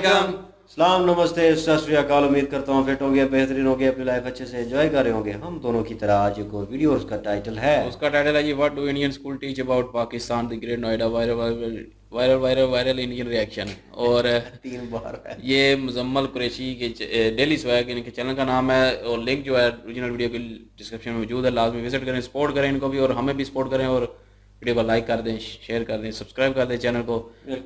वालेकुम। सलाम, नमस्ते, सत श्री अकाल। उम्मीद करता हूँ फिट होंगे, बेहतरीन होंगे, अपनी लाइफ अच्छे से एंजॉय कर रहे होंगे हम दोनों की तरह। आज एक और वीडियो, उसका टाइटल है जी what do Indian school teach about Pakistan the great Noida viral viral viral viral Indian reaction. और 3 बार है। ये मुजम्मल कुरैशी के डेली स्वैग इनके चैनल का नाम है, और लिंक जो है ओरिजिनल वीडियो की डिस्क्रिप्शन में मौजूद है। लाजमी विजिट करें, सपोर्ट करें इनको भी, और हमें भी सपोर्ट करें, और वीडियो को लाइक कर दें, शेयर कर दें, सब्सक्राइब कर दें चैनल को।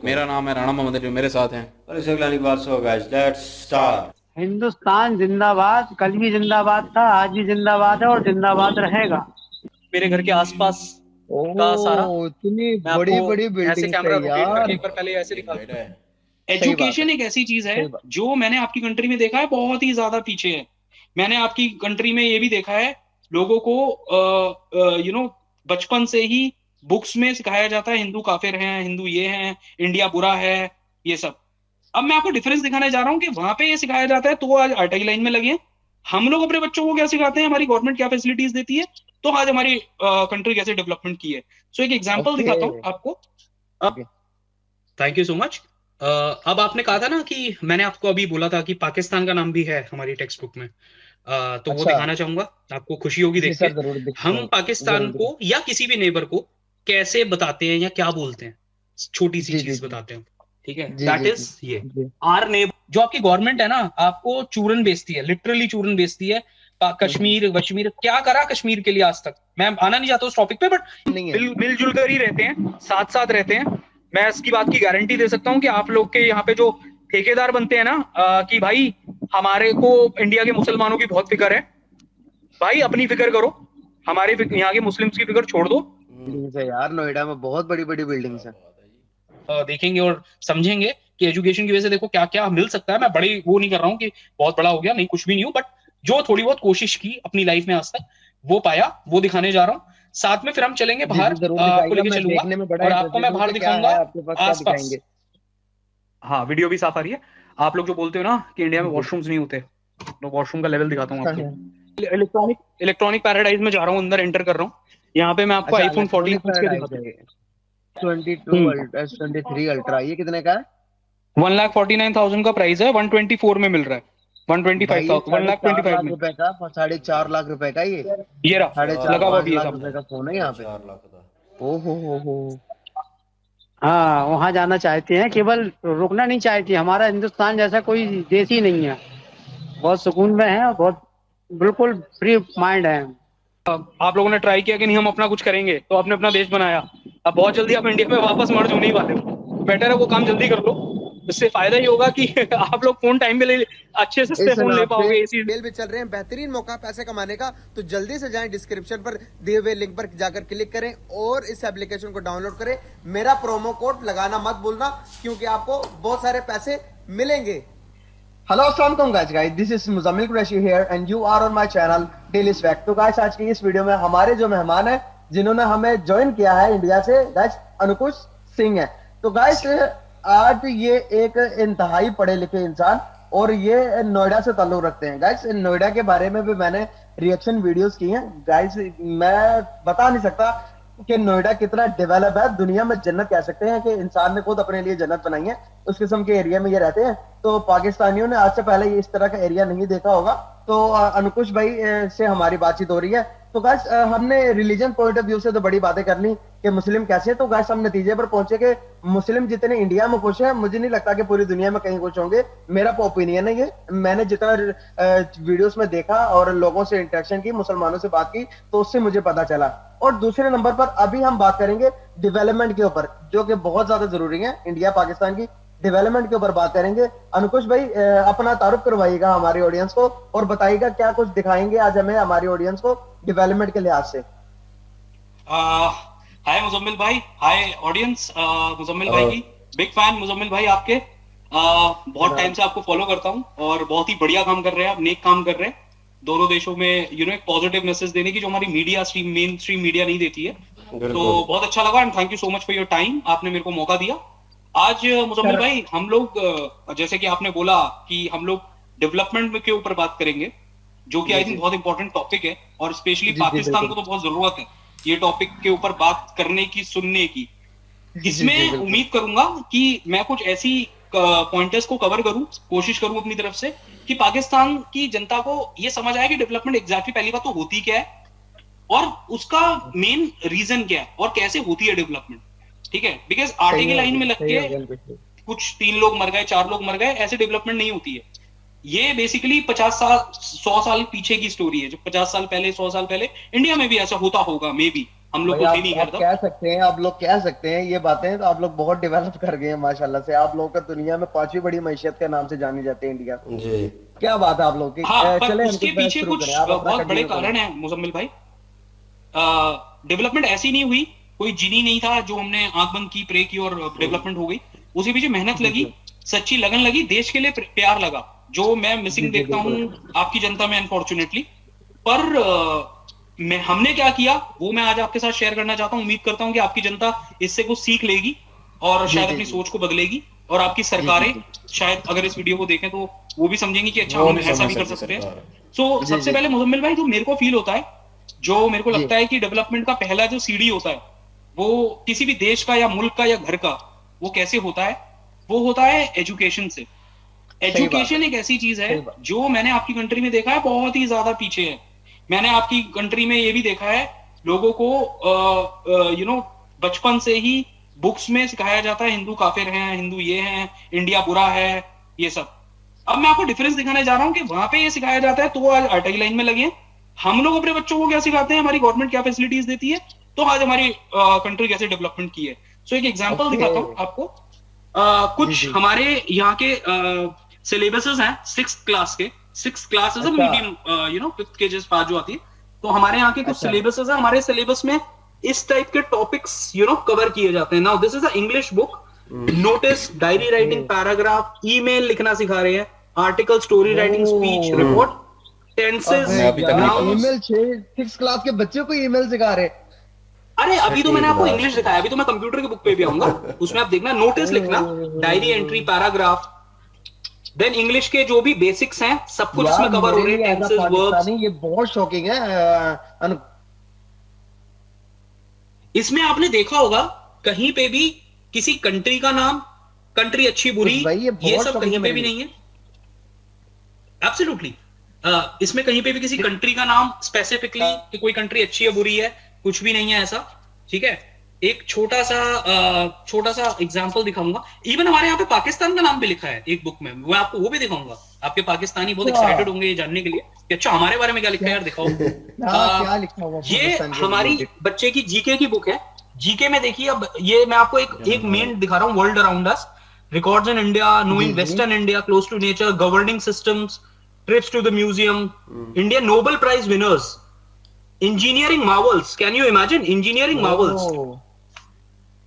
मेरा नाम है राणा मोहम्मद, जो मेरे साथ हैं। और इसे अगला बात so guys, let's start. Hindustan जिंदाबाद। कल भी जिंदाबाद था, आज भी जिंदाबाद है और जिंदाबाद रहेगा। मेरे घर के आसपास का सारा इतनी मैं बड़ी आपको बड़ी ऐसे बिल्डिंग कैमरा है रोटेट करके यार। एक बार पहले ऐसे दिखा। राइट है। सही बात एजुकेशन है। एक ऐसी चीज है सही बात। जो मैंने आपकी कंट्री में देखा है बहुत ही ज्यादा पीछे है। मैंने आपकी कंट्री में ये भी देखा है, लोगों को बचपन से ही बुक्स में सिखाया जाता है हिंदू काफिर हैं, हिंदू ये हैं, इंडिया बुरा है, ये सब। अब मैं आपको डिफरेंस दिखाने जा रहा हूँ कि वहां पे ये सिखाया जाता है तो आज आरटीआई लाइन में लगे हैं। हम लोग अपने बच्चों को क्या सिखाते हैं, हमारी गवर्नमेंट क्या फैसिलिटीज देती है, तो आज हमारी कंट्री कैसे डेवलपमेंट की है। सो एक एग्जांपल ओके दिखाता हूँ आपको। Okay. Thank you so much. अब आपने कहा था ना कि मैंने आपको अभी बोला था कि पाकिस्तान का नाम भी है हमारी टेक्स्ट बुक में। तो वो अच्छा दिखाना चाहूंगा, आपको खुशी होगी जी देख के। सर, जरूर हम पाकिस्तान जरूर को दिखाओ। या किसी भी नेबर को कैसे बताते हैं या क्या बोलते हैं, छोटी सी जी जी चीज जी बताते हैं। ठीक है, जी दैट जी इज ये जी आर नेबर। जो आपकी गवर्नमेंट है ना, आपको चूरन बेचती है, लिटरली चूरन बेचती है। कश्मीर वश्मीर क्या करा कश्मीर के लिए आज तक, मैं आना नहीं चाहता उस टॉपिक पे, बट नहीं है। मिलजुल कर ही रहते हैं, साथ साथ रहते हैं। मैं इसकी बात की गारंटी दे सकता हूँ कि आप लोग के यहाँ पे जो ठेकेदार बनते हैं ना, कि भाई हमारे को इंडिया के मुसलमानों की बहुत फिक्र है, भाई अपनी फिक्र करो, हमारे यहाँ के मुस्लिम्स की फिक्र छोड़ दो। बिल्डिंग्स है यार, नोएडा में बहुत बड़ी बड़ी बिल्डिंग्स है। देखेंगे और समझेंगे कि एजुकेशन की वजह से देखो क्या क्या मिल सकता है। मैं बड़ी वो नहीं कर रहा हूँ कि बहुत बड़ा हो गया, नहीं, कुछ भी नहीं हूँ, बट जो थोड़ी बहुत कोशिश की अपनी लाइफ में आज तक, वो पाया, वो दिखाने जा रहा हूँ। साथ में फिर हम चलेंगे जी बाहर, जी जरूर आपको दिखाइएगा, लेके मैं चलूंगा देखने में बड़ा और आपको इंटरेस्टेड मैं हूँ बाहर कि क्या दिखाऊंगा है आपके पास, क्या आसपास। दिखाएंगे। हाँ, वीडियो भी साफ आ रही है। आप लोग जो बोलते हो ना कि इंडिया में जी वॉशरूम्स नहीं होते, तो वॉशरूम का लेवल दिखाता हूँ हाँ, आपको। हाँ। इलेक्ट्रॉनिक पैराडाइज में जा रहा हूँ, अंदर एंटर कर रहा हूँ। यहाँ पे मैं आपको अच्छा, आईफोन 14 इलेक्ट्रॉनिक पूछ के पैराडाइज दिखाता है ये। 22 हूँ। अल्ट्रा 23 अल्ट्रा, ये कितने का है? 1,49,000 का प्राइस है, 124 में मिल रहा है, भाई ये 125,000, 4.5 1,25,000 लाख में। रुपए का, 4.5 लाख रुपए का ये। ये रहा, साढ़े चार चार लगा हुआ लाख भी पांच है लाख सामने। रुपए का फोन है यहाँ पे। 4 लाख का। ओ हो। हाँ, वहाँ जाना चाहते हैं, केवल रुकना नहीं चाहते। हमारा हिंदुस्तान जैसा कोई देश ही नहीं है। बहुत सुकून में है और बहुत बिल्कुल फ्री माइंड है। आप लोगों ने ट्राई किया कि नहीं हम अपना कुछ करेंगे, तो आपने अपना देश बनाया। अब बहुत जल्दी आप इंडिया में वापस मर्ज होने ही वाले हो, बेटर है वो काम जल्दी कर लो। इससे फायदा ही होगा कि आप लोग फोन टाइम पे ले, अच्छे सस्ते इस फोन ले नाम पे पाओगे। इसी सेल भी चल रहे हैं, बेहतरीन मौका पैसे कमाने का। तो जल्दी से जाएं, डिस्क्रिप्शन पर दिए हुए लिंक पर जाकर क्लिक करें और इस एप्लीकेशन को डाउनलोड करें। मेरा प्रोमो कोड लगाना मत भूलना, क्योंकि आपको बहुत सारे पैसे मिलेंगे। हेलो अस्सलाम वालेकुम guys, this is Muzammil Qureshi here and you are on my channel Daily Swag. तो गाइस, आज की इस वीडियो में हमारे जो मेहमान हैं, जिन्होंने हमें ज्वाइन किया है इंडिया से, गाइस अनुकुश सिंह है। तो गाइस, आज ये एक इंतहाई पढ़े लिखे इंसान और ये नोएडा से ताल्लुक रखते हैं। गाइस, नोएडा के बारे में भी मैंने रिएक्शन वीडियोस की हैं। गाइस, मैं बता नहीं सकता कि नोएडा कितना डेवलप है, दुनिया में जन्नत कह सकते हैं कि इंसान ने खुद अपने लिए जन्नत बनाई है। उस किस्म के एरिया में ये रहते हैं। तो पाकिस्तानियों ने आज से पहले ये इस तरह का एरिया नहीं देखा होगा। तो अनुकुश भाई से हमारी बातचीत हो रही है। तो गाइस, हमने रिलीजन पॉइंट ऑफ व्यू से तो बड़ी बातें कर ली कि मुस्लिम कैसे है। तो गाइस, हम नतीजे पर पहुंचे कि मुस्लिम जितने इंडिया में खुश हैं, मुझे नहीं लगता कि पूरी दुनिया में कहीं खुश होंगे। मेरा ओपिनियन है ये। मैंने जितना वीडियोस में देखा और लोगों से इंटरेक्शन की, मुसलमानों से बात की, तो उससे मुझे पता चला। और दूसरे नंबर पर अभी हम बात करेंगे डेवलपमेंट के ऊपर, जो कि बहुत ज्यादा जरूरी है। इंडिया पाकिस्तान की डेवलपमेंट के ऊपर बात करेंगे। अनुकुश भाई, अपना तारुफ करवाइएगा हमारी ऑडियंस को और बताइएगा क्या कुछ दिखाएंगे आज हमें, हमारी ऑडियंस को डेवलपमेंट के लिहाज से। हाय मुजम्मिल भाई, हाय ऑडियंस। मुजम्मिल भाई की बिग फैन, मुजम्मिल भाई आपके। बहुत टाइम से आपको फॉलो करता हूँ और बहुत ही बढ़िया काम कर रहे हैं आप, नेक काम कर रहे हैं दोनों देशों में, एक पॉजिटिव मैसेज देने की, जो हमारी media stream, main stream media नहीं देती है। तो बहुत अच्छा लगा and thank you so much for your time, आपने मेरे को मौका दिया। आज मुजम्मिल भाई, हम लोग जैसे कि आपने बोला कि हम लोग डेवलपमेंट के ऊपर बात करेंगे, जो कि आई थिंक बहुत इंपॉर्टेंट टॉपिक है, और स्पेशली पाकिस्तान को तो बहुत जरूरत है ये टॉपिक के ऊपर बात करने की, सुनने की। इसमें उम्मीद करूंगा कि मैं कुछ ऐसी पॉइंटर्स को कवर करूं, कोशिश करूं अपनी तरफ से कि पाकिस्तान की जनता को ये समझ आए कि डेवलपमेंट एग्जैक्टली पहली बात तो होती क्या है और उसका मेन रीजन क्या है और कैसे होती है डेवलपमेंट, ठीक है। बिकॉज आटे की लाइन में लग के कुछ 3 लोग मर गए, 4 लोग मर गए, ऐसे डेवलपमेंट नहीं होती है। ये बेसिकली 50 साल 100 साल पीछे की स्टोरी है, जो 50 साल पहले 100 साल पहले इंडिया में भी ऐसा होता होगा, मे बी, हम लोग को फील नहीं करता। कह सकते हैं, आप लोग कह सकते हैं ये बातें, तो आप लोग बहुत डेवलप कर गए हैं माशाल्लाह से। आप लोग का दुनिया में 5वीं बड़ी मैशियत के नाम से जानी जाती है इंडिया। जी क्या बात है आप लोग की। हाँ, पर चले उसके पीछे कुछ बहुत बड़े कारण है मुजम्मिल भाई। डेवलपमेंट ऐसी नहीं हुई, कोई जीनी नहीं था जो हमने आंख बंद की, प्रे की और डेवलपमेंट हो गई। उसके पीछे मेहनत लगी, सच्ची लगन लगी, देश के लिए प्यार लगा, जो मैं मिसिंग देखता हूँ आपकी जनता में अनफॉर्चुनेटली। पर हमने क्या किया वो मैं आज आपके साथ शेयर करना चाहता हूँ। उम्मीद करता हूँ कि आपकी जनता इससे कुछ सीख लेगी और शायद अपनी सोच को बदलेगी, और आपकी सरकारें शायद अगर इस वीडियो को देखें तो वो भी समझेंगे कि अच्छा हम ऐसा भी कर सकते हैं। सो सबसे पहले मुजम्मिल भाई, जो मेरे को फील होता है, जो मेरे को लगता है कि डेवलपमेंट का पहला जो सीढ़ी होता है वो किसी भी देश का या मुल्क का या घर का, वो कैसे होता है, वो होता है एजुकेशन से। एजुकेशन एक ऐसी चीज है जो मैंने आपकी कंट्री में देखा है बहुत ही ज्यादा पीछे है। मैंने आपकी कंट्री में ये भी देखा है, लोगों को बचपन से ही बुक्स में सिखाया जाता है हिंदू काफिर हैं, हिंदू ये हैं, इंडिया बुरा है, ये सब। अब मैं आपको डिफरेंस दिखाने जा रहा हूँ कि वहां पे ये सिखाया जाता है तो आज आर्टिकल लाइन में लगे। हम लोग अपने बच्चों को क्या सिखाते हैं, हमारी गवर्नमेंट क्या फैसिलिटीज देती है, तो आज हमारी कंट्री कैसे डेवलपमेंट की है। सो एक एग्जांपल दिखाता हूँ आपको। कुछ हमारे यहाँ के सिलेबसेस हैं 6th क्लास के। 6th class is a medium 5th के जस्ट पास जो आती है, तो हमारे यहाँ के कुछ सिलेबसेस हैं। हमारे सिलेबस में इस टाइप के टॉपिक्स कवर किए जाते हैं। Now this is a English book, notice, diary writing, paragraph, email लिखना सिखा रहे हैं, article, story writing, speech, report, tenses, email. 6th class के बच्चे को ईमेल सिखा रहे। अरे अभी तो मैंने आपको इंग्लिश दिखाया, अभी तो मैं कंप्यूटर की बुक पे भी आऊंगा, उसमें आप देखना नोटिस लिखना, diary entry, paragraph, then English के जो भी बेसिक्स हैं सब कुछ इसमें कवर हो रहे हैं, टेंसेस, वर्ब्स। ये बहुत शॉकिंग है। इसमें आपने देखा होगा कहीं पे भी किसी कंट्री का नाम, कंट्री अच्छी बुरी, ये सब कहीं पे भी नहीं है। एब्सोल्युटली इसमें कहीं पे भी किसी कंट्री का नाम स्पेसिफिकली कि कोई कंट्री अच्छी है बुरी है, कुछ भी नहीं है ऐसा, ठीक है। एक छोटा सा एग्जांपल दिखाऊंगा। इवन हमारे यहाँ पे पाकिस्तान का नाम भी लिखा है एक बुक में, मैं आपको वो भी दिखाऊंगा। आपके पाकिस्तानी बहुत एक्साइटेड होंगे ये जानने के लिए कि अच्छा हमारे बारे में क्या लिखा है यार, दिखाओ। क्या लिखा हुआ? ये हमारी बच्चे की जीके की बुक है। जीके में देखिए, अब ये मैं आपको एक मेन दिखा रहा हूँ, world around us, records in India, knowing western India, close to nature, governing systems, trips to the museum, Indian Nobel Prize winners, engineering marvels. Can you imagine engineering marvels?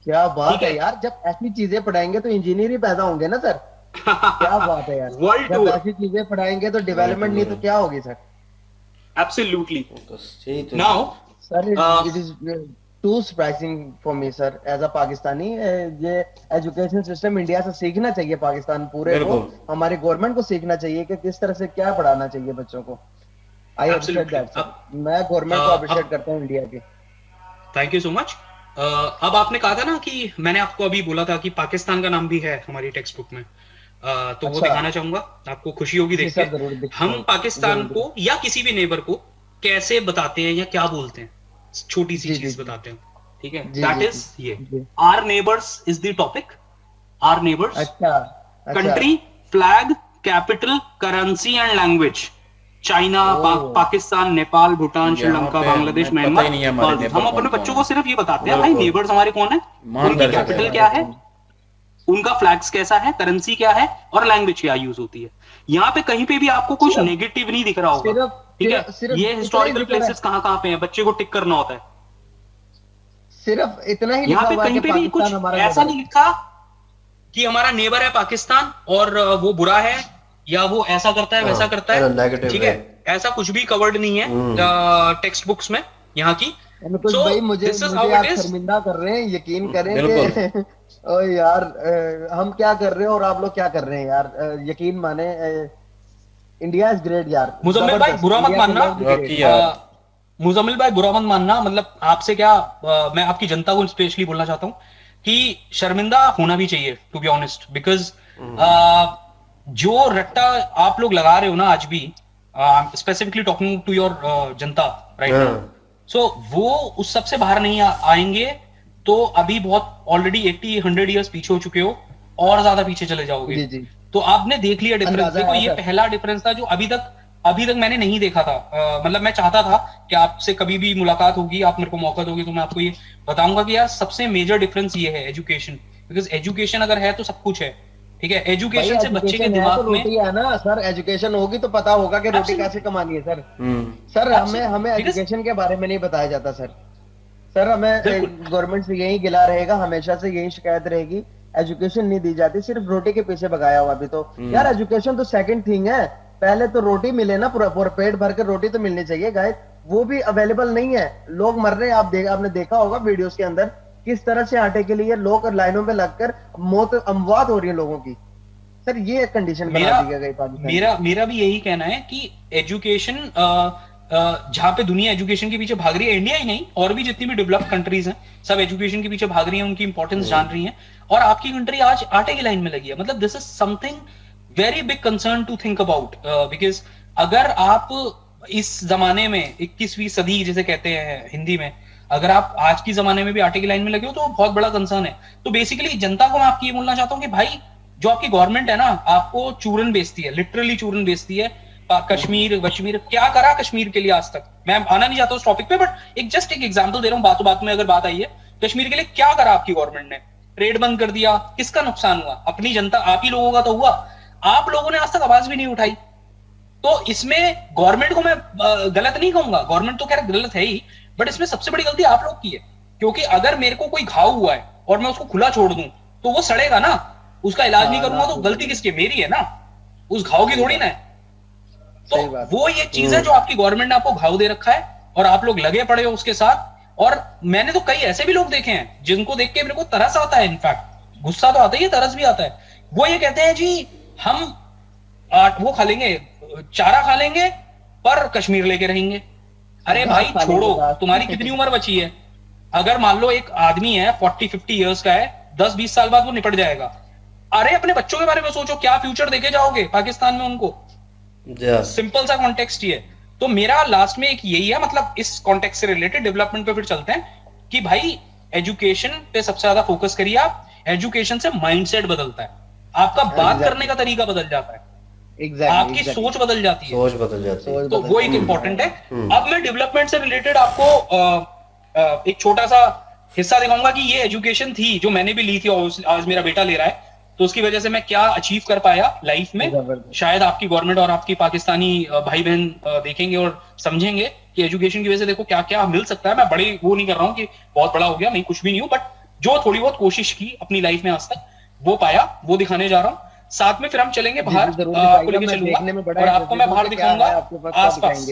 क्या बात है यार, जब ऐसी चीजें पढ़ाएंगे तो इंजीनियर ही पैदा होंगे ना सर। क्या बात है यार, वर्ल्ड जब ऐसी चीजें पढ़ाएंगे तो डेवलपमेंट नहीं तो क्या होगी सर। Absolutely. तो Now, sir, it is too surprising for me sir as a Pakistani. ये एजुकेशन सिस्टम इंडिया से सीखना चाहिए, पाकिस्तान पूरे को, हमारी गवर्नमेंट को सीखना चाहिए कि किस तरह से क्या पढ़ाना चाहिए बच्चों को। आई अप्रिशिएट दैट सर, मैं गवर्नमेंट को अप्रिशिएट करता हूँ इंडिया की। Thank you so much. अब आपने कहा था ना कि मैंने आपको अभी बोला था कि पाकिस्तान का नाम भी है हमारी टेक्स्ट बुक में, तो वो दिखाना चाहूंगा, आपको खुशी होगी देख के। हम पाकिस्तान को या किसी भी नेबर को कैसे बताते हैं या क्या बोलते हैं, छोटी सी चीज बताते हैं, ठीक है। दैट इज ये our neighbours is the topic. Our neighbours, अच्छा, country, flag, capital, currency and language. China, Pakistan, Nepal, Bhutan, Sri Lanka, Bangladesh, Myanmar. हम अपने बच्चों को सिर्फ ये बताते हैं भाई नेबर्स हमारे कौन है, उनकी कैपिटल क्या है, उनका फ्लैग्स कैसा है, करेंसी क्या है और लैंग्वेज क्या यूज होती है। यहाँ पे कहीं पे भी आपको कुछ नेगेटिव नहीं दिख रहा होगा, ठीक है। ये हिस्टोरिकल प्लेसेस कहाँ कहाँ पे हैं, बच्चे को टिक करना होता है। सिर्फ इतना ही यहाँ पे कहीं पे भी कुछ ऐसा नहीं लिखा कि हमारा नेबर है पाकिस्तान और वो बुरा है या वो ऐसा करता है वैसा करता है, ठीक है। ऐसा कुछ भी कवर्ड नहीं है टेक्स्ट बुक्स में यहाँ की। तो भाई मुझे आप शर्मिंदा कर रहे हैं, यकीन करें कि ओ यार हम क्या कर रहे हैं और आप लोग क्या कर रहे हैं यार, यकीन माने इंडिया इज ग्रेट यार। मुजम्मिल भाई बुरा मत मानना, मुजम्मिल भाई बुरा मत मानना, मतलब आपसे क्या मैं आपकी जनता को स्पेशली बोलना चाहता हूँ कि शर्मिंदा होना भी चाहिए, टू बी ऑनेस्ट, बिकॉज जो रट्टा आप लोग लगा रहे हो ना आज भी, specifically talking to your Janata right now, सो वो उस सबसे बाहर नहीं आएंगे तो अभी बहुत ऑलरेडी 80-100 ईयर्स पीछे हो चुके हो और ज्यादा पीछे चले जाओगे। जी जी। तो आपने देख लिया डिफरेंस। देखो ये पहला डिफरेंस था जो अभी तक मैंने नहीं देखा था। मतलब मैं चाहता था कि आपसे कभी भी मुलाकात होगी, आप मेरे को मौका दोगे तो मैं आपको ये बताऊंगा कि यार सबसे मेजर डिफरेंस ये है एजुकेशन। बिकॉज एजुकेशन अगर है तो सब कुछ है, ठीक है। एजुकेशन से बच्चे के दिमाग में रोटी है ना सर, एजुकेशन होगी तो पता होगा कि रोटी कैसे कमानी है सर। सर हमें एजुकेशन के बारे में नहीं बताया जाता सर हमें गवर्नमेंट से यही गिला रहेगा, हमेशा से यही शिकायत रहेगी, एजुकेशन नहीं दी जाती, सिर्फ रोटी के पीछे भगाया हुआ। अभी तो यार एजुकेशन तो सेकंड थिंग है, पहले तो रोटी मिले ना, पूरा पेट भर के रोटी तो मिलनी चाहिए गाइस, वो भी अवेलेबल नहीं है। लोग मर रहे हैं, आपने देखा होगा वीडियोस के अंदर किस तरह से आटे के लिए लोग लाइनों में लगकर अमवात हो रही है लोगों की। सर ये कंडीशन बना दी गई पाकिस्तान। मेरा भी यही कहना है कि एजुकेशन जहां पे दुनिया एजुकेशन के पीछे भाग रही है, इंडिया ही नहीं और भी जितनी भी डेवलप्ड कंट्रीज हैं सब एजुकेशन के पीछे भाग रही हैं, उनकी इंपॉर्टेंस जान रही हैं, और आपकी कंट्री आज आटे की लाइन में लगी है। मतलब this is something very big concern to think about, because अगर आप इस जमाने में 21वीं सदी जिसे कहते हैं हिंदी में, अगर आप आज की जमाने में भी आटे की लाइन में लगे हो तो बहुत बड़ा कंसर्न है। तो बेसिकली जनता को मैं आपकी ये बोलना चाहता हूँ कि भाई जो आपकी गवर्नमेंट है ना, आपको चूरन बेचती है, लिटरली चूरन बेचती है। कश्मीर क्या करा कश्मीर के लिए आज तक, मैं आना नहीं चाहता उस टॉपिक पे, बट एक एग्जांपल दे रहा हूँ, बातों बात में अगर बात आई है, कश्मीर के लिए क्या करा आपकी गवर्नमेंट ने? रेड बंद कर दिया, किसका नुकसान हुआ? अपनी जनता, आप ही लोगों का तो हुआ। आप लोगों ने आज तक आवाज भी नहीं उठाई। तो इसमें गवर्नमेंट को मैं गलत नहीं कहूंगा, गवर्नमेंट तो खैर गलत है ही, बट इसमें सबसे बड़ी गलती आप लोग की है। क्योंकि अगर मेरे को कोई घाव हुआ है और मैं उसको खुला छोड़ दूं तो वो सड़ेगा ना, उसका इलाज नहीं करूंगा तो गलती किसकी? मेरी है ना, उस घाव की थोड़ी ना है। तो वो ये चीज है जो आपकी गवर्नमेंट ने आपको घाव दे रखा है और आप लोग लगे पड़े हो उसके साथ। और मैंने तो कई ऐसे भी लोग देखे हैं जिनको देख के मेरे को तरस आता है, इनफैक्ट गुस्सा तो आता ही है, तरस भी आता है। वो ये कहते हैं जी हम वो खा लेंगे, चारा खा लेंगे पर कश्मीर लेके रहेंगे। अरे भाई छोड़ो, तुम्हारी कितनी उम्र बची है? अगर मान लो एक आदमी है 40-50 इयर्स का है, 10-20 साल बाद वो निपट जाएगा। अरे अपने बच्चों के बारे में सोचो, क्या फ्यूचर देके जाओगे पाकिस्तान में उनको? सिंपल सा कॉन्टेक्स्ट ही है। तो मेरा लास्ट में एक यही है, मतलब इस कॉन्टेक्स्ट से रिलेटेड डेवलपमेंट पे फिर चलते हैं कि भाई एजुकेशन पे सबसे ज्यादा फोकस करिए आप। एजुकेशन से माइंडसेट बदलता है, आपका बात करने का तरीका बदल जाता है, आपकी सोच बदल जाती है, तो वो एक इंपॉर्टेंट है। अब मैं डेवलपमेंट से रिलेटेड आपको एक छोटा सा हिस्सा दिखाऊंगा कि ये एजुकेशन थी जो मैंने भी ली थी और आज मेरा बेटा ले रहा है, तो उसकी वजह से मैं क्या अचीव कर पाया लाइफ में। शायद आपकी गवर्नमेंट और आपकी पाकिस्तानी भाई बहन देखेंगे और समझेंगे कि एजुकेशन की वजह से देखो क्या क्या मिल सकता है। मैं बड़ी वो नहीं कर रहा हूँ कि बहुत बड़ा हो गया, नहीं कुछ भी नहीं हूँ, बट जो थोड़ी बहुत कोशिश की अपनी लाइफ में आज तक वो पाया, वो दिखाने जा रहा हूँ। साथ में फिर हम चलेंगे बाहर, आपको लेके चलूंगा और आपको मैं बाहर दिखाऊंगा आसपास।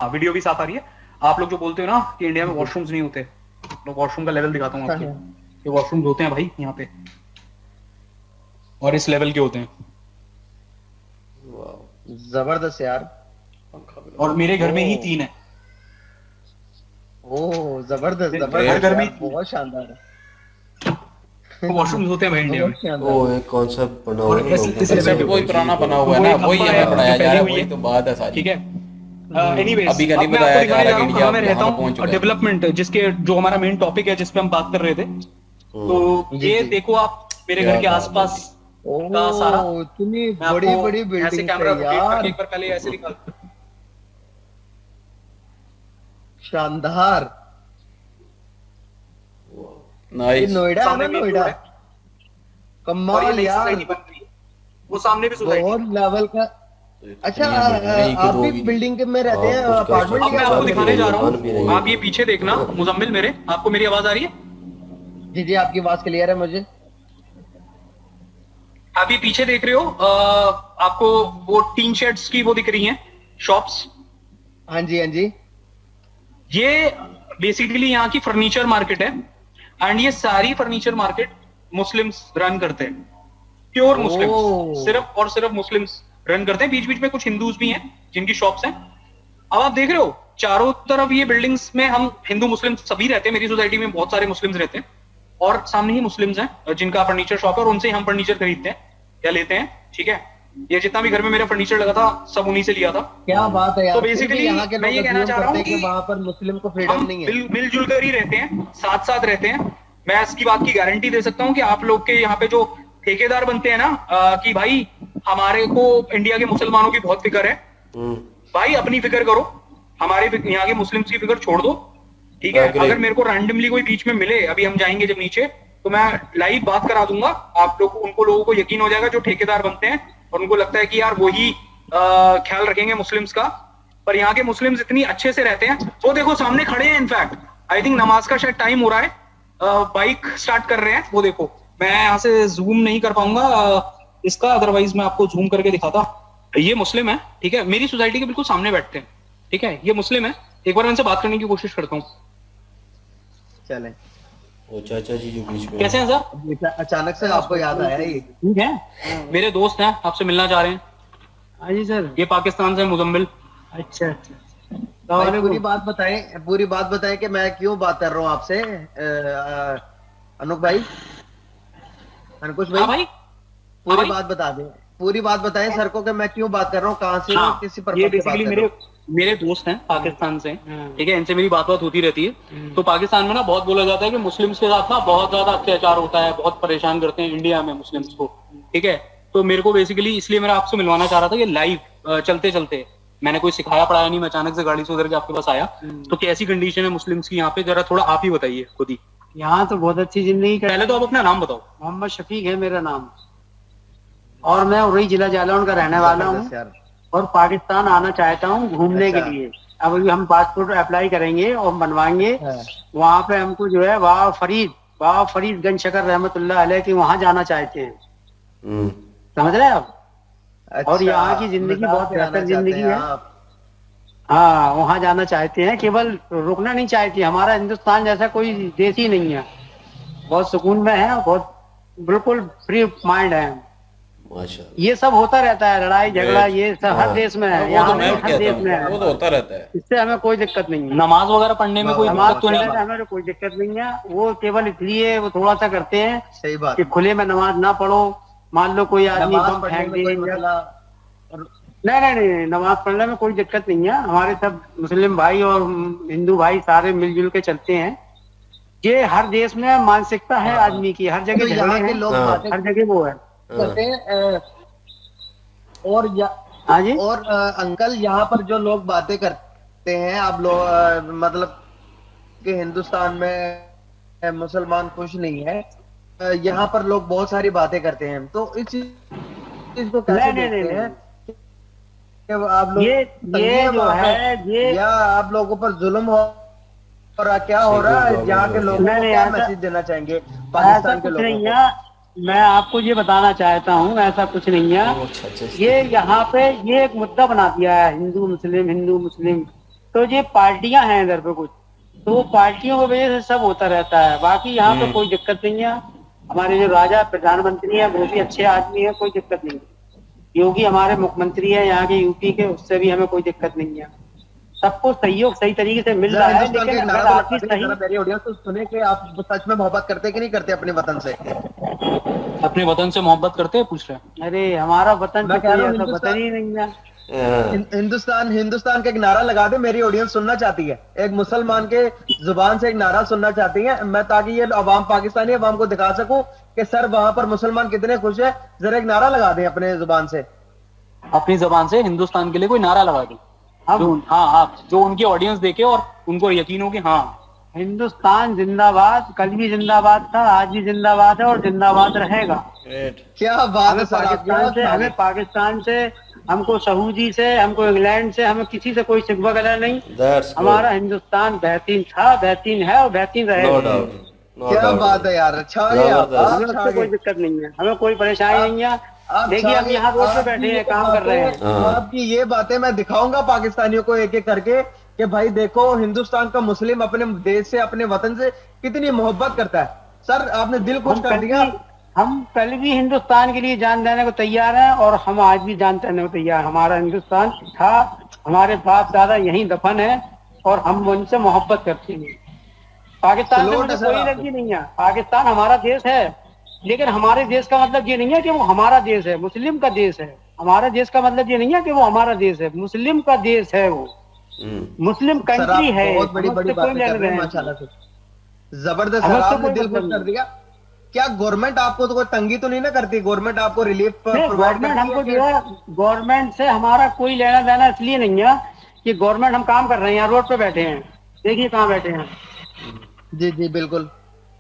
वीडियो भी साथ आ रही है। आप लोग जो बोलते हो ना कि इंडिया में वॉशरूम्स नहीं होते, तो वॉशरूम का लेवल दिखाता हूँ आपको। ये वॉशरूम होते हैं भाई यहाँ पे, और इस लेवल के होते हैं। जबरदस्त यार। और मेरे घर में ही 3 है। ओह जबरदस्त घर में बहुत शानदार है। वॉशरूम्स होते हैं भाई इंडिया में। वो एक कॉन्सेप्ट बना हुआ है, कॉन्सेप्ट कोई पुराना बना हुआ है ना, वही हमें पढ़ाया जा रहा है, वही तो बात है सारी। ठीक है, एनीवेज अभी का नहीं बताया जा रहा कि इंडिया में रहता हूँ। डेवलपमेंट जिसके जो हमारा मेन टॉपिक है, जिसपे हम बात कर रहे थे, तो ये देखो आप मेरे घर के आसपास का सारा, इतनी बड़ी बिल्डिंग है यार। एक बार पहले ऐसे निकाल, शानदार। नाइस। नोएडा है ना, नोएडा कमाल यार, वो सामने भी सोसाइटी बहुत लेवल का। अच्छा आप भी बिल्डिंग में रहते हैं, अपार्टमेंट? मैं आपको दिखाने जा रहा हूँ, आप ये पीछे देखना मुजम्मिल मेरे, आपको मेरी आवाज आ रही है? जी जी आपकी आवाज क्लियर है मुझे। आप ये पीछे देख रहे हो, आपको वो टीन शेड्स की वो दिख रही हैं शॉप्स? हाँ जी हाँ जी। ये बेसिकली यहाँ की फर्नीचर मार्केट है, एंड ये सारी फर्नीचर मार्केट मुस्लिम्स रन करते हैं, प्योर मुस्लिम्स, सिर्फ और सिर्फ मुस्लिम्स रन करते हैं। बीच बीच में कुछ हिंदूज भी हैं जिनकी शॉप्स हैं। अब आप देख रहे हो चारों तरफ ये बिल्डिंग्स में हम हिंदू मुस्लिम सभी रहते हैं। मेरी सोसाइटी में बहुत सारे मुस्लिम्स रहते हैं और सामने ही मुस्लिम्स हैं जिनका फर्नीचर शॉप है और उनसे हम फर्नीचर खरीदते हैं। या लेते हैं, ठीक है। ये जितना भी घर में मेरा फर्नीचर लगा था सब उन्हीं से लिया था। क्या बात है यार। तो फिर भी बेसिकली यहाँ के मैं लोग ये कहना assume चाह रहा करते हूँ हैं कि कि वहाँ पर मुस्लिम को फ्रीडम हम नहीं है। मिलजुल कर ही रहते हैं, साथ साथ रहते हैं। मैं इसकी बात की गारंटी दे सकता हूँ कि आप लोग के यहाँ पे जो ठेकेदार बनते हैं ना, कि भाई हमारे को इंडिया के मुसलमानों की बहुत फिक्र है, भाई अपनी फिक्र करो, हमारे यहाँ के मुस्लिम्स की फिक्र छोड़ दो, ठीक है। Agree. अगर मेरे को रैंडमली कोई बीच में मिले, अभी हम जाएंगे जब नीचे, तो मैं लाइव बात करा दूंगा आप लोग, उनको लोगों को यकीन हो जाएगा जो ठेकेदार बनते हैं और उनको लगता है कि यार वही ख्याल रखेंगे मुस्लिम्स का। पर यहाँ के मुस्लिम्स इतनी अच्छे से रहते हैं, वो देखो सामने खड़े हैं, इनफैक्ट आई थिंक नमाज का शायद टाइम हो रहा है, बाइक स्टार्ट कर रहे हैं, वो देखो। मैं यहाँ से जूम नहीं कर पाऊंगा इसका, अदरवाइज मैं आपको जूम करके दिखाता। ये मुस्लिम है, ठीक है, मेरी सोसाइटी के बिल्कुल सामने बैठते हैं, ठीक है। ये मुस्लिम है, एक बार मैं इनसे बात करने की कोशिश करता हूँ। चले, वो चाचा जी जो बीच में कैसे हैं सर? अचानक से आपको याद आया ये? ठीक है, मेरे दोस्त हैं, आपसे मिलना चाह रहे हैं। हाँ जी सर। ये पाकिस्तान से मुजम्मिल। अच्छा अच्छा। भाई पूरी बात बताएं कि मैं क्यों बात कर रहा हूँ आपसे। अनुक भाई, अंकुश हाँ भाई, भाई, पूरी बात बता दें, पूरी बात बताएं सर को कि मैं क्यों बात कर रहा हूँ, कहाँ से, हाँ, किसी ये पर्पस से बात बेसिकली कर मेरे रहा हूँ। मेरे दोस्त हैं पाकिस्तान से, हाँ। ठीक है, इनसे मेरी बात होती रहती है। तो पाकिस्तान में ना बहुत बोला जाता है कि मुस्लिम्स के साथ ना बहुत ज्यादा अत्याचार होता है, बहुत परेशान करते हैं इंडिया में मुस्लिम्स को, ठीक है। तो मेरे को बेसिकली इसलिए मैं आपसे मिलवाना चाह रहा था कि लाइव चलते चलते, मैंने कोई सिखाया पढ़ाया नहीं, मैं अचानक से गाड़ी से उधर के आपके पास आया, तो कैसी कंडीशन है मुस्लिम्स की यहाँ पे, जरा थोड़ा आप ही बताइए खुद ही। यहाँ तो बहुत अच्छी जिंदगी का। पहले तो आप अपना नाम बताओ। मोहम्मद शफीक है मेरा नाम, और मैं उरी जिला जालौन का रहने वाला हूँ, यार और पाकिस्तान आना चाहता हूँ घूमने के अच्छा। लिए। अब अभी हम पासपोर्ट अप्लाई करेंगे और बनवाएंगे। हाँ। वहाँ पे हमको जो है बाबा फरीद गंज शकर रहमतुल्लाह अलैह की वहाँ जाना चाहते हैं, समझ रहे हैं आप। और यहाँ की जिंदगी मजाक बहुत में आना बेहतर चाहते जिंदगी हैं है। आप। हाँ, वहाँ जाना चाहते हैं, केवल रुकना नहीं चाहते। हमारा हिंदुस्तान जैसा कोई देश ही नहीं है, बहुत सुकून में है, बहुत बिल्कुल फ्री माइंड है। माशाल्लाह। ये सब होता रहता है, लड़ाई झगड़ा ये सब हर देश में है, वो तो यहाँ मैं नहीं, भी हर कहता देश में हूँ, वो तो है। होता रहता है। इससे हमें कोई दिक्कत नहीं है। नमाज वगैरह पढ़ने में कोई नमाज दिक्कत तो पढ़ने नहीं में है? हमें कोई दिक्कत नहीं है। वो केवल इसलिए वो थोड़ा सा करते हैं सही बात। कि खुले में नमाज ना पढ़ो, मान लो कोई आदमी नमाज बम पढ़ने फेंक में कोई दे। मसला नहीं, नमाज पढ़ने में कोई दिक्कत नहीं है। हमारे सब मुस्लिम भाई और हिंदू भाई सारे मिलजुल के चलते हैं। ये हर देश में मानसिकता है आदमी की, हर तो जगह यहाँ झगड़े के हैं, लोग हाँ। बातें हर जगह वो है। करते हैं। और हाँ जी। और अंकल, यहाँ पर जो लोग बातें करते हैं, आप लोग मतलब कि हिंदुस्तान में मुसलमान खुश नहीं है, यहाँ पर लोग बहुत सारी बातें करते हैं, तो इस चीज को कैसे नहीं, देखते नहीं, हैं कि आप लोग ये तंगी है जो वहाँ है, पे, ये या आप लोगों पर जुल्म हो और क्या हो रहा है, यहाँ के लोगों को नहीं, क्या ऐसा- मैसेज देना चाहेंगे ऐसा पाकिस्तान के कुछ लोगों नहीं को? है। मैं आपको ये बताना चाहता हूँ, ऐसा कुछ नहीं है। अच्छा। ये यहाँ पे ये एक मुद्दा बना दिया है, हिंदू मुस्लिम। तो ये पार्टियां हैं इधर पे कुछ, तो वो पार्टियों की वजह से सब होता रहता है। बाकी यहाँ पे कोई दिक्कत नहीं है। हमारे जो राजा प्रधानमंत्री है वो भी अच्छे आदमी है, कोई दिक्कत नहीं है। योगी हमारे मुख्यमंत्री है यहाँ के यूपी के, उससे भी हमें कोई दिक्कत नहीं है। सबको सहयोग सही तरीके से मिल रहा है। हिंदुस्तान लेकिन के अगर नारा आप ही तो सही मेरी ऑडियंस तो सुने कि आप सच में मोहब्बत करते कि नहीं करते अपने वतन से? अपने वतन से मोहब्बत करते हैं, पूछ रहे हैं। अरे हमारा वतन मैं तो कह रहा कोई हूँ ऐसा हिंदुस्तान- वतन ही नहीं है। हिंदुस्तान का एक नारा लगा दे, मेरी ऑडियंस सुनना चाहती है। एक मुसलमान के जुबान से एक नारा सुनना चाहती है मैं, ताकि ये अवाम, पाकिस्तानी अवाम को दिखा सकूं कि सर वहां पर मुसलमान कितने खुश है। जरा एक नारा लगा दें अपने जुबान से, अपनी जबान से हिंदुस्तान के लिए कोई नारा लगा दो। हाँ, जो उनकी ऑडियंस देखे और उनको यकीन हो कि हाँ हिंदुस्तान जिंदाबाद, कल भी जिंदाबाद था, आज भी जिंदाबाद है और जिंदाबाद रहेगा। क्या बात है हमें सर आपकी। पाकिस्तान से, हमको सऊदी से, हमको इंग्लैंड से, हमें किसी से कोई शिकवा गला नहीं। हमारा हिंदुस्तान बेहतरीन था, बेहतरीन है और बेहतरीन रहेगा। क्या बात है यार, अच्छा है आप, हमें उससे कोई दिक्कत नहीं है, हमें कोई परेशानी नहीं है। देखिए हम यहाँ रोड पे बैठे हैं, काम कर रहे हैं। आपकी ये बातें मैं दिखाऊंगा पाकिस्तानियों को एक एक करके कि भाई देखो हिंदुस्तान का मुस्लिम अपने देश से, अपने वतन से कितनी मोहब्बत करता है। सर आपने दिल खुश कर दिया। हम कल भी हिंदुस्तान के लिए जान देने को तैयार हैं और हम आज भी जान देने को तैयार। हमारा हिंदुस्तान था, हमारे बाप दादा यहीं दफन है और हम उनसे मोहब्बत करते हैं। पाकिस्तान से मुझे कोई लगी नहीं है, पाकिस्तान हमारा देश है लेकिन हमारे देश का मतलब ये नहीं है कि वो हमारा देश है, मुस्लिम का देश है। हमारा देश का मतलब ये नहीं है कि वो हमारा देश है, मुस्लिम का देश है वो, मुस्लिम सर आप कंट्री है। बहुत बड़ी बड़ी हमसे कोई बातें लेना कर रहे हैं देना माशाल्लाह नहीं। से। जबरदस्त सर, हमसे आपने कोई दिल मतलब खुश कर नहीं। दिया। क्या गवर्नमेंट आपको तो कोई तंगी तो नहीं ना करती? गवर्नमेंट आपको रिलीफ नहीं, प्रोवाइड गवर्नमेंट करती हमको है जो है, गवर्नमेंट से हमारा कोई लेना देना इसलिए नहीं है कि गवर्नमेंट, हम काम कर रहे हैं, यहाँ रोड पे बैठे हैं, देखिए कहाँ बैठे हैं, जी जी बिल्कुल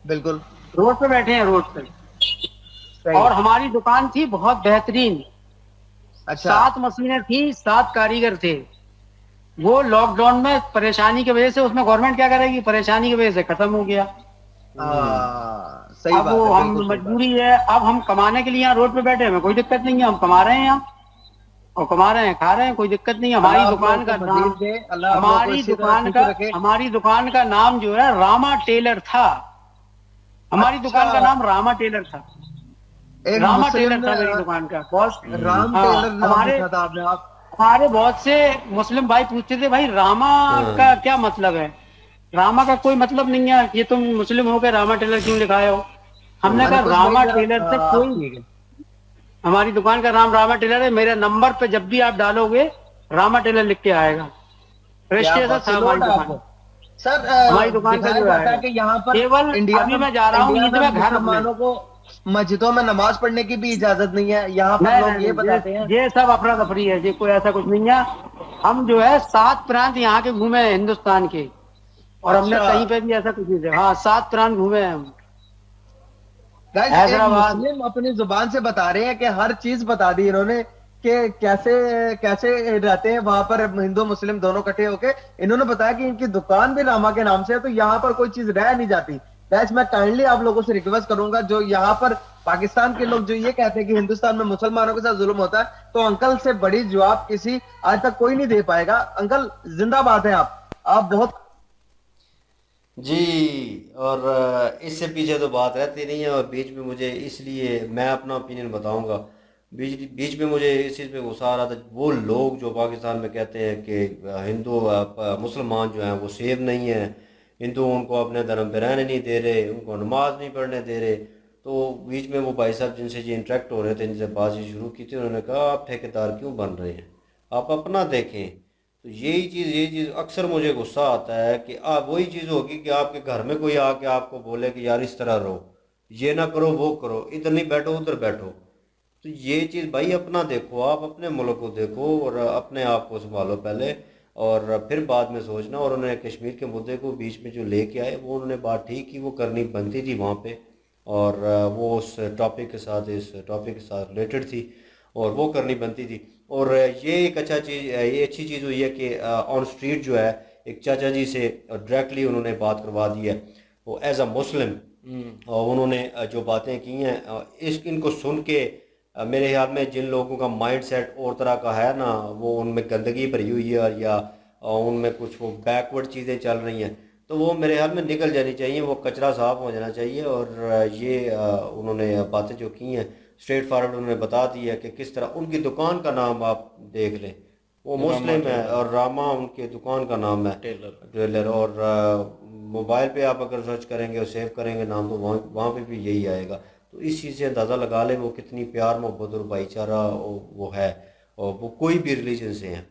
बिल्कुल रोड पे बैठे हैं, रोड पे। सही। और हमारी दुकान थी बहुत बेहतरीन, अच्छा 7 मशीनें थी, 7 कारीगर थे। वो लॉकडाउन में परेशानी की वजह से, उसमें गवर्नमेंट क्या करेगी, परेशानी की वजह से खत्म हो गया। सही अब बात वो है, हम बिल्कुल सही बात। मजबूरी है, अब हम कमाने के लिए यहाँ रोड पे बैठे हैं, कोई दिक्कत नहीं है, हम कमा रहे हैं यहाँ और कमा रहे हैं, खा रहे हैं, कोई दिक्कत नहीं है। हमारी अल्लाह आप दुकान लोगों का को नाम, मजीद दे, अल्लाह आप लोगों को इसी तरह खुश रखे। हमारी दुकान का नाम जो है रामा टेलर था। हमारी दुकान का नाम रामा टेलर था, एक रामा मुस्लिम टेलर था मेरी दुकान का बॉस। राम हाँ, टेलर नाम हमारे लिखा था आपने आप। हमारे बहुत से मुस्लिम भाई पूछते थे, भाई रामा का क्या मतलब है? रामा का कोई मतलब नहीं है, ये तुम मुस्लिम हो के रामा टेलर क्यों लिखाए हो? हमने कहा अनुकुश रामा भाई जरा, टेलर से कोई, हमारी दुकान का नाम रामा टेलर है। मेरे नंबर पे जब भी आप डालोगे रामा टेलर लिख के आएगा, क्या रजिस्ट्रेशन बात, था हमारी सलूट दुकान। आपको। सर हमारी दुकान का दिखाया जो जाता है है कि यहाँ पर केवल, इंडिया अभी में मैं जा रहा हूँ इंडिया ईद में में घर अपने। मुसलमानों को मस्जिदों में नमाज पढ़ने की भी इजाजत नहीं है। यहाँ पर लोग ये बताते हैं। ये सब अफरा तफरी है, ये कोई ऐसा कुछ नहीं है। हम जो है 7 प्रांत यहाँ के घूमे हैं हिंदुस्तान के, और हमने अच्छा। कहीं पे भी ऐसा कुछ नहीं देखा। हाँ, 7 प्रांत घूमे हैं हम। गाइस एक हैदराबाद, मुस्लिम अपनी जुबान से बता रहे हैं कि हर चीज बता दी इन्होंने कि कैसे कैसे रहते हैं वहां पर हिंदू मुस्लिम दोनों इकट्ठे होके। इन्होंने बताया कि इनकी दुकान भी रामा के नाम से है, तो यहाँ पर कोई चीज रह नहीं जाती। गाइस मैं काइंडली आप लोगों से रिक्वेस्ट करूंगा, जो यहाँ पर पाकिस्तान के लोग जो ये कहते हैं कि हिंदुस्तान में मुसलमानों के साथ जुल्म होता है, तो अंकल से बड़ी जवाब किसी आज तक कोई नहीं दे पाएगा। अंकल जिंदाबाद है आप बहुत। जी, और इससे पीछे तो बात रहती नहीं है, और बीच में मुझे, इसलिए मैं अपना ओपिनियन बताऊंगा। बीच बीच में मुझे इस चीज़ पे गुस्सा आ रहा था, वो लोग जो पाकिस्तान में कहते हैं कि हिंदू मुसलमान जो हैं वो सेफ नहीं है, हिंदू उनको अपने धर्म पे रहने नहीं दे रहे, उनको नमाज नहीं पढ़ने दे रहे। तो बीच में वो भाई साहब जिनसे ये इंटरेक्ट हो रहे थे, जिनसे बातचीत शुरू की थी, उन्होंने कहा आप ठेकेदार क्यों बन रहे हैं, आप अपना देखें। तो यही चीज़ अक्सर मुझे गुस्सा आता है कि आप, वही चीज़ होगी कि आपके घर में कोई आके आपको बोले कि यार इस तरह रहो, ये ना करो वो करो, इधर नहीं बैठो उधर बैठो। तो ये चीज़ भाई अपना देखो, आप अपने मुल्क को देखो और अपने आप को संभालो पहले, और फिर बाद में सोचना। और उन्होंने कश्मीर के मुद्दे को बीच में जो लेके आए, वो उन्होंने बात ठीक की, वो करनी बनती थी वहाँ पे, और वो उस टॉपिक के साथ, इस टॉपिक के साथ रिलेटेड थी, और वो करनी बनती थी। और ये एक ये अच्छी चीज़ हुई है कि ऑन स्ट्रीट जो है एक चाचा जी से डायरेक्टली उन्होंने बात करवा दी है, वो एज अ मुस्लिम, और उन्होंने जो बातें की हैं, इनको सुन के मेरे ख्याल में जिन लोगों का माइंड सेट और तरह का है ना, वो उनमें गंदगी भरी हुई है, या उनमें कुछ वो बैकवर्ड चीज़ें चल रही हैं, तो वो मेरे ख्याल में निकल जानी चाहिए, वो कचरा साफ हो जाना चाहिए। और ये उन्होंने बातें जो की हैं स्ट्रेट फॉरवर्ड उन्होंने बता दी है कि किस तरह उनकी दुकान का नाम आप देख लें, वो मुस्लिम है, और रामा उनके दुकान का नाम है टेलर। और मोबाइल पे आप अगर सर्च करेंगे और सेव करेंगे नाम, तो वहाँ पे भी यही आएगा। तो इस चीज़ से अंदाज़ा लगा लें वो कितनी प्यार मोहब्बत और भाईचारा वो है, और वो कोई भी रिलीजन से हैं,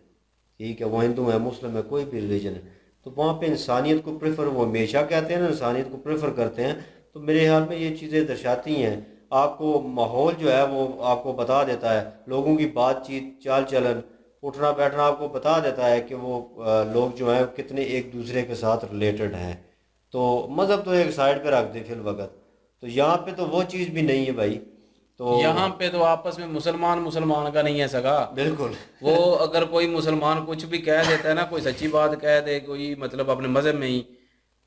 ठीक है, वो हिंदू है मुस्लिम है कोई भी रिलीजन है, तो वहाँ पे इंसानियत को प्रेफर, वो हमेशा कहते हैं ना इंसानियत को प्रेफर करते हैं। तो मेरे ख्याल में ये चीज़ें दर्शाती हैं, आपको माहौल जो है वो आपको बता देता है, लोगों की बातचीत चाल चलन उठना बैठना आपको बता देता है कि वो लोग जो हैं कितने एक दूसरे के साथ रिलेटेड हैं। तो मज़हब तो एक साइड पे रख दे फिल वक्त, तो यहाँ पे तो वो चीज़ भी नहीं है भाई। तो यहाँ पे तो आपस में मुसलमान मुसलमान का नहीं है सगा, बिल्कुल वो अगर कोई मुसलमान कुछ भी कह देता है ना, कोई सच्ची बात कह दे कोई, मतलब अपने मजहब में ही,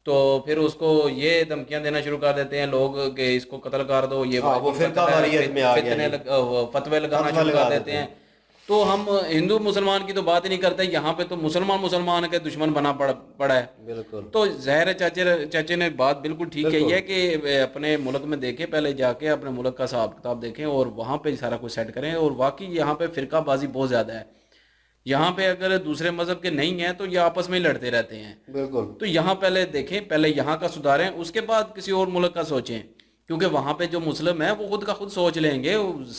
तो फिर उसको ये धमकियां देना शुरू कर देते हैं लोग कि इसको कत्ल कर दो, ये हाँ, वो फिरकावारियत में आ गया, फतवे लगाना शुरू कर देते हैं। तो हम हिंदू मुसलमान की तो बात ही नहीं करते, यहाँ पे तो मुसलमान मुसलमान के दुश्मन बना पड़ा है। बिल्कुल। तो ज़ाहिर है चाचे ने बात बिल्कुल ठीक कही है कि अपने मुल्क में देखें, पहले जाके अपने मुल्क का हिसाब किताब देखें और वहाँ पे सारा कुछ सेट करें। और वाकई यहाँ पे फिरकाबाजी बहुत ज़्यादा है, यहाँ पे अगर दूसरे मजहब के नहीं हैं तो ये आपस में ही लड़ते रहते हैं। बिल्कुल। तो यहाँ पहले देखें, पहले यहाँ का सुधारें, उसके बाद किसी और मुल्क का सोचें। क्योंकि वहाँ पे जो मुस्लिम है वो खुद का खुद सोच लेंगे,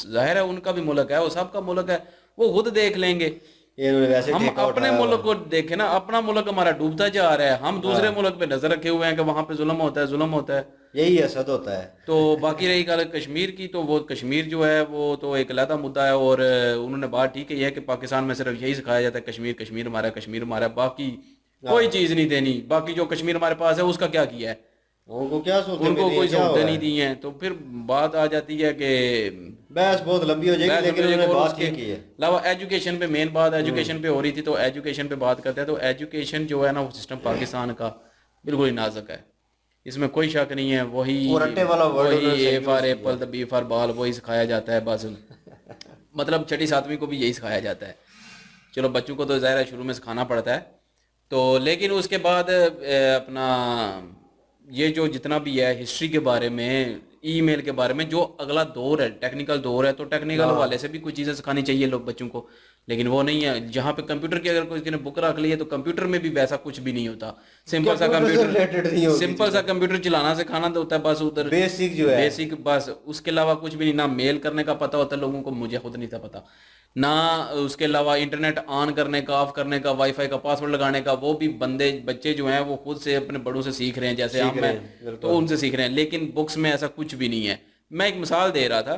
जाहिर है उनका भी मुल्क है, वो सबका मुल्क है, वो खुद देख लेंगे। ये इन्होंने वैसे हम ठेका अपने उठाया हुआ मुल्क है। को देखें ना, अपना मुल्क हमारा डूबता जा रहा है, हम दूसरे मुल्क पे नजर रखे हुए हैं कि वहाँ पे जुल्म होता है, जुल्म होता है। यही असद होता है। तो बाकी रही गल कश्मीर की, तो वो कश्मीर जो है वो तो एक अलग मुद्दा है, और उन्होंने बात ठीक है कि पाकिस्तान में सिर्फ यही सिखाया जाता है कश्मीर कश्मीर हमारा, कश्मीर हमारा, बाकी कोई चीज़ नहीं देनी। बाकी जो कश्मीर हमारे पास है उसका क्या किया है, उनको क्या सोचते उनको कोई क्या सहूलतें हुआ नहीं है? दी हैं। तो फिर बात आ जाती है कि बहस बहुत लंबी हो जाएगी, लेकिन उन्होंने बात उसके ठीक की है। अलावा एजुकेशन पे मेन बात एजुकेशन पे हो रही थी, तो एजुकेशन पे बात करते हैं। तो एजुकेशन जो है ना, वो सिस्टम पाकिस्तान का बिल्कुल ही नाजुक है, इसमें कोई शक नहीं है। वही वो रट्टे वाला वर्ड वही उन्होंने ए use फॉर किया। Apple, the B for ball, वही सिखाया जाता है बस। मतलब छठी सातवीं को भी यही सिखाया जाता है। चलो बच्चों को तो ज़ाहिर है शुरू में सिखाना पड़ता है, तो लेकिन उसके बाद अपना ये जो जितना भी है हिस्ट्री के बारे में, ईमेल के बारे में, जो अगला दौर है टेक्निकल दौर है, तो टेक्निकल वाले से भी कुछ चीज़ें सिखानी चाहिए लोग बच्चों को, लेकिन वो नहीं है। जहाँ पे कंप्यूटर की अगर किसी ने बुक रख ली है, तो कंप्यूटर में भी वैसा कुछ भी नहीं होता। सिंपल सा कंप्यूटर से related नहीं कंप्यूटर, होती सिंपल सा कंप्यूटर चलाना सिखाना तो होता है बस उधर, बेसिक जो है। बेसिक बस, उसके अलावा कुछ भी नहीं। ना मेल करने का पता होता है लोगों को, मुझे खुद नहीं था पता, ना उसके अलावा इंटरनेट ऑन करने का, ऑफ करने का, वाईफाई का पासवर्ड लगाने का, वो भी बच्चे जो हैं वो खुद से अपने बड़ों से सीख रहे हैं, जैसे सीख हम रहे हैं हैं, बिल्कुल। तो उनसे सीख रहे हैं। लेकिन बुक्स में ऐसा कुछ भी नहीं है। मैं एक मिसाल दे रहा था,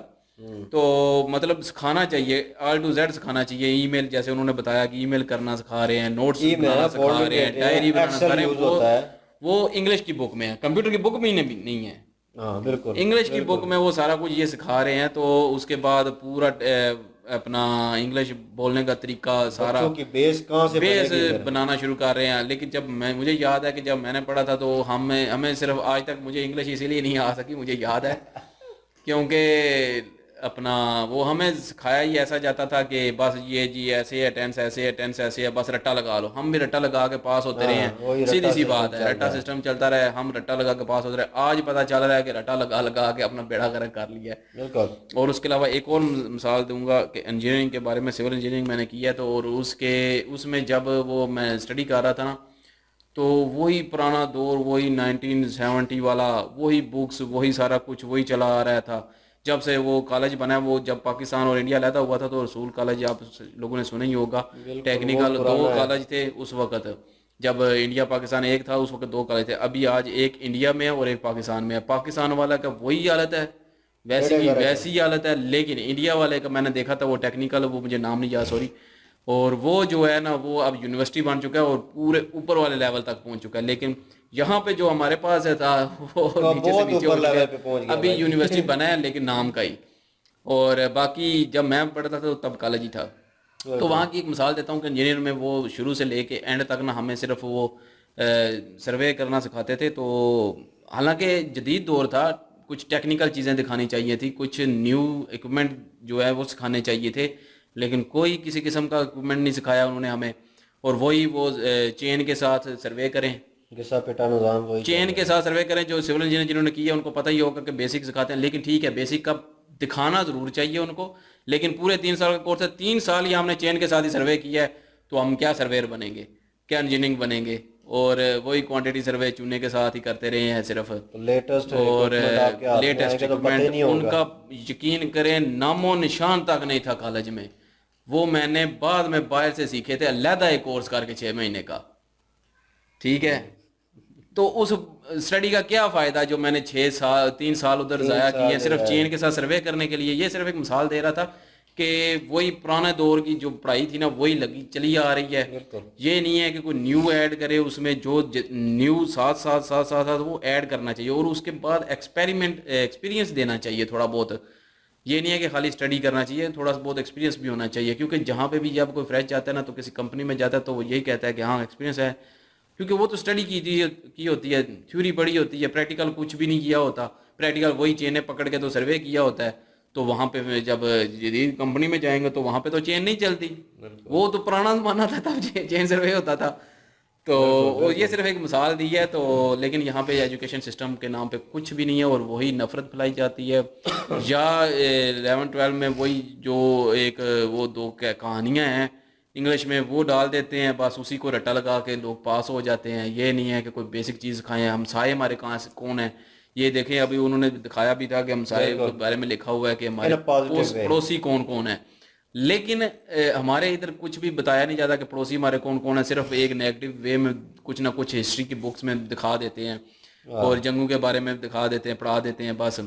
तो मतलब सिखाना चाहिए, A to Z सिखाना चाहिए। ईमेल जैसे उन्होंने बताया कि ईमेल करना सिखा रहे हैं, नोट्स ईमेल बनाना है, सिखा forwarding रहे हैं, देते हैं, डायरी बनाना Excel सिखा रहे हैं, use होता है। वो इंग्लिश की बुक में है, कंप्यूटर की बुक में ही नहीं है। हाँ बिल्कुल, इंग्लिश की बुक में वो सारा कुछ ये सिखा रहे हैं। तो उसके बाद पूरा अपना इंग्लिश बोलने का तरीका सारा बच्चों की बेस कहाँ से बेस बनेगी फिर? बनाना शुरू कर रहे हैं। लेकिन जब मुझे याद है कि जब मैंने पढ़ा था, तो हमें सिर्फ आज तक मुझे इंग्लिश इसीलिए नहीं आ सकी, मुझे याद है क्योंकि अपना वो हमें सिखाया ही ऐसा जाता था कि बस ये जी ऐसे है, टेंस ऐसे है, टेंस ऐसे है, बस रट्टा लगा लो। हम भी रट्टा लगा के पास होते रहे वही हैं, रट्टा सीधी सी सिस्टम बात चल है, रहा रट्टा है। सिस्टम चलता रहा, हम रट्टा लगा के पास होते रहे। आज पता चल रहा है कि रट्टा लगा लगा के अपना बेड़ा गर्क कर लिया है। बिल्कुल। और उसके अलावा एक और मिसाल दूंगा कि इंजीनियरिंग के बारे में, सिविल इंजीनियरिंग मैंने किया, तो और उसमें जब वो मैं स्टडी कर रहा था ना, तो वही पुराना दौर, वही 1970 वाला, वही बुक्स, वही सारा कुछ वही चला आ रहा था। जब से वो कॉलेज बना, वो जब पाकिस्तान और इंडिया अलहदा हुआ था, तो रसूल कॉलेज आप लोगों ने सुना ही होगा, टेक्निकल बहुत 2 पुराना है। कॉलेज थे उस वक्त। जब इंडिया पाकिस्तान एक था उस वक्त 2 कॉलेज थे। अभी आज एक इंडिया में है और एक पाकिस्तान में है। पाकिस्तान वाला का वही हालत है, वैसी हालत है। लेकिन इंडिया वाले का मैंने देखा था, वो टेक्निकल, वो मुझे नाम नहीं याद, सॉरी, और वो जो है ना, वो अब यूनिवर्सिटी बन चुका है और पूरे ऊपर वाले लेवल तक पहुंच चुका है। लेकिन यहाँ पे जो हमारे पास है था, वो नीचे से बहुत नीचे ऊपर उठ लेवल गया। पे पहुंच गया अभी भाई। यूनिवर्सिटी बना है लेकिन नाम का ही। और बाकी जब मैं पढ़ता था तो तब कॉलेज ही था। तो वहाँ की एक मिसाल देता हूँ कि इंजीनियर में वो शुरू से लेके एंड तक ना हमें सिर्फ वो सर्वे करना सिखाते थे। तो हालांकि जदीद दौर था, कुछ टेक्निकल चीज़ें दिखानी चाहिए थी, कुछ न्यू इक्विपमेंट जो है वो सिखाने चाहिए थे, लेकिन कोई किसी किस्म का इक्विपमेंट नहीं सिखाया उन्होंने हमें। और वही वो चेन के साथ सर्वे करें, घिसा पिटा निजाम वही चेन के साथ सर्वे करें। जो सिविल इंजीनियर जिन्होंने किया उनको पता ही होगा कि बेसिक सिखाते हैं, लेकिन ठीक है बेसिक का दिखाना ज़रूर चाहिए उनको। लेकिन पूरे 3 साल का कोर्स है, 3 साल ही हमने चेन के साथ ही सर्वे किया है, तो हम क्या सर्वेयर बनेंगे, क्या इंजीनियरिंग बनेंगे? और वही क्वांटिटी सर्वे चूने के साथ ही करते रहे हैं सिर्फ। लेटेस्ट और लेटेस्ट लेटेस्ट इक्विपमेंट उनका यकीन करें नामो निशान तक नहीं था कॉलेज में। वो मैंने बाद में बाहर से सीखे थे, अलहदा एक कोर्स करके 6 महीने का, ठीक है। तो उस स्टडी का क्या फ़ायदा जो मैंने 3 साल उधर ज़ाया किए सिर्फ चेन के साथ सर्वे करने के लिए। ये सिर्फ एक मिसाल दे रहा था कि वही पुराने दौर की जो पढ़ाई थी ना, वही लगी चली आ रही है। ये नहीं है कि कोई न्यू ऐड करे, उसमें जो न्यू साथ वो ऐड करना चाहिए। और उसके बाद एक्सपीरियंस देना चाहिए थोड़ा बहुत। ये नहीं है कि खाली स्टडी करना चाहिए, थोड़ा बहुत एक्सपीरियंस भी होना चाहिए। क्योंकि जहाँ पे भी जब कोई फ्रेश जाता है ना, तो किसी कंपनी में जाता है तो वो यही कहता है कि हाँ एक्सपीरियंस है, क्योंकि वो तो स्टडी की होती है, थ्योरी पढ़ी होती है, प्रैक्टिकल कुछ भी नहीं किया होता। प्रैक्टिकल वही चेनें पकड़ के तो सर्वे किया होता है। तो वहाँ पे जब जदीद कंपनी में जाएंगे तो वहाँ पे तो चेन नहीं चलती, वो तो पुराना जमाना था, तब चेन सर्वे होता था। तो ये सिर्फ एक मिसाल दी है। तो लेकिन यहाँ पे एजुकेशन सिस्टम के नाम पे कुछ भी नहीं है और वही नफरत फैलाई जाती है। या 11-12 में वही जो एक वो 2 कहानियाँ हैं इंग्लिश में, वो डाल देते हैं, बस उसी को रट्टा लगा के लोग पास हो जाते हैं। ये नहीं है कि कोई बेसिक चीज़ खाएं, हम साए हमारे कहाँ से कौन है, ये देखें अभी उन्होंने दिखाया भी था कि हमसाये के बारे में लिखा हुआ है कि हमारे In a positive way. पड़ोसी कौन कौन है, लेकिन हमारे इधर कुछ भी बताया नहीं जाता कि पड़ोसी हमारे कौन कौन है। सिर्फ एक नेगेटिव वे में कुछ ना कुछ हिस्ट्री की बुक्स में दिखा देते हैं और जंगों के बारे में दिखा देते हैं, पढ़ा देते हैं बस,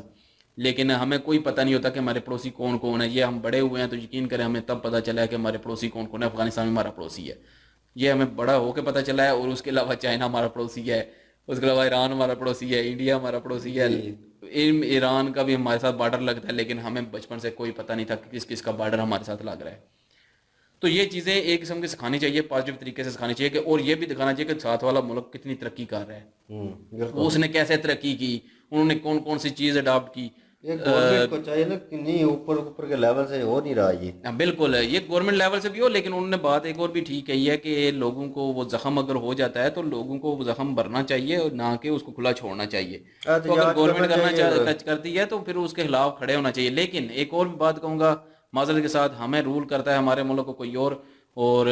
लेकिन हमें कोई पता नहीं होता कि हमारे पड़ोसी कौन कौन है। ये हम बड़े हुए हैं तो यकीन करें हमें तब पता चला है कि हमारे पड़ोसी कौन कौन है। अफगानिस्तान में हमारा पड़ोसी है, ये हमें बड़ा होकर पता चला है। और उसके अलावा चाइना हमारा पड़ोसी है, उसके अलावा ईरान हमारा पड़ोसी है, इंडिया हमारा पड़ोसी है, ईरान का भी हमारे साथ बॉर्डर लगता है, लेकिन हमें बचपन से कोई पता नहीं था कि किस किस का बॉर्डर हमारे साथ लग रहा है। तो ये चीज़ें एक किस्म की सिखानी चाहिए, पॉजिटिव तरीके से सिखानी चाहिए कि, और ये भी दिखाना चाहिए कि साथ वाला मुल्क कितनी तरक्की कर रहा है, वो उसने कैसे तरक्की की, उन्होंने कौन कौन सी चीज़ अडॉप्ट की। ये गवर्नमेंट को चाहिए ना कि नहीं, ऊपर ऊपर के लेवल से हो नहीं रहा ये। हाँ, बिल्कुल है, ये गवर्नमेंट लेवल से भी हो, लेकिन उन्होंने बात एक और भी ठीक कही है कि लोगों को वो जख्म अगर हो जाता है तो लोगों को वो जख्म भरना चाहिए और ना कि उसको खुला छोड़ना चाहिए। तो अगर गवर्नमेंट करती है तो फिर उसके खिलाफ खड़े होना चाहिए। लेकिन एक और भी बात कहूँगा माजरत के साथ, हमें रूल करता है हमारे मुल्क को कोई और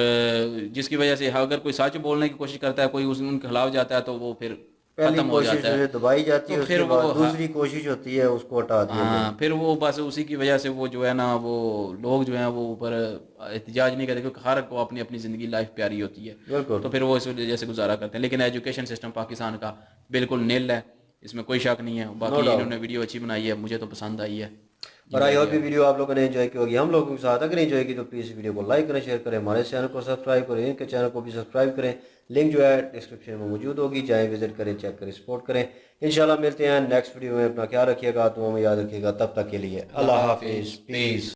जिसकी वजह से अगर कोई सच बोलने की कोशिश करता है, कोई उनके खिलाफ जाता है तो वो फिर खत्म हो जाता है, दबाई जाती है, तो फिर उसके बाद वो दूसरी कोशिश होती है उसको हटा दिया जाए। हाँ, फिर वो बस उसी की वजह से वो जो है ना, वो लोग जो हैं वो ऊपर एहतजाज नहीं करते, क्योंकि हर को अपनी अपनी ज़िंदगी लाइफ प्यारी होती है, बिल्कुल। तो फिर वो इस वजह से गुजारा करते हैं। लेकिन एजुकेशन सिस्टम पाकिस्तान का बिल्कुल नील है, इसमें कोई शक नहीं है। बाकी इन्होंने वीडियो अच्छी बनाई है, मुझे तो पसंद आई है। और आई होप ये वीडियो आप लोगों ने एंजॉय की होगी, हम लोगों के साथ। अगर एंजॉय की तो प्लीज़ वीडियो को लाइक करें, शेयर करें, हमारे चैनल को सब्सक्राइब करें, इनके चैनल को भी सब्सक्राइब करें। लिंक जो है डिस्क्रिप्शन में मौजूद होगी, जाएँ विजिट करें, चेक करें, सपोर्ट करें। इंशाल्लाह मिलते हैं नेक्स्ट वीडियो में। अपना ख्याल रखिएगा, तो हमें याद रखिएगा। तब तक के लिए अल्लाह हाफिज़, पीस।